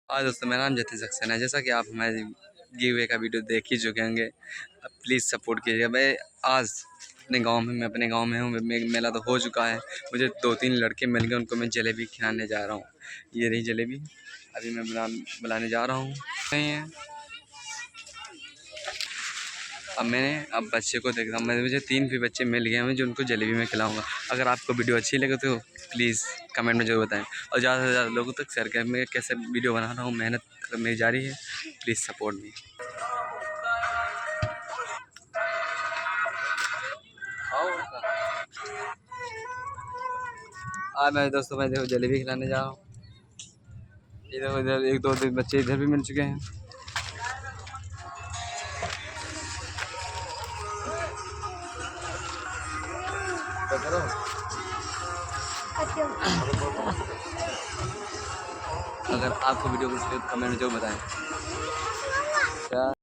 हाँ दोस्तों, मेरा नाम जतिन सक्सेना है। जैसा कि आप हमारे गिव अवे का वीडियो देख ही चुके होंगे, प्लीज़ सपोर्ट कीजिएगा। मैं आज अपने गांव में हूँ। मेला तो हो चुका है। मुझे 2-3 लड़के मिल गए, उनको मैं जलेबी खिलाने जा रहा हूँ। ये रही जलेबी, अभी मैं बुलाने जा रहा हूँ। नहीं है, अब बच्चे को देखता हूँ। मुझे 3 भी बच्चे मिल गए हैं जो उनको जलेबी में खिलाऊँगा। अगर आपको वीडियो अच्छी लगे तो प्लीज़ कमेंट में ज़रूर बताएं और ज़्यादा से ज़्यादा लोगों तक शेयर करें। मैं कैसे वीडियो बना रहा हूँ, मेहनत मेरी जारी है। Please support me. आज मैं दोस्तों, मैं देखो जलेबी खिलाने जा रहा हूँ। इधर इधर 1-2 बच्चे इधर भी मिल चुके हैं। अगर आपको वीडियो को कमेंट में जरूर बताएं। क्या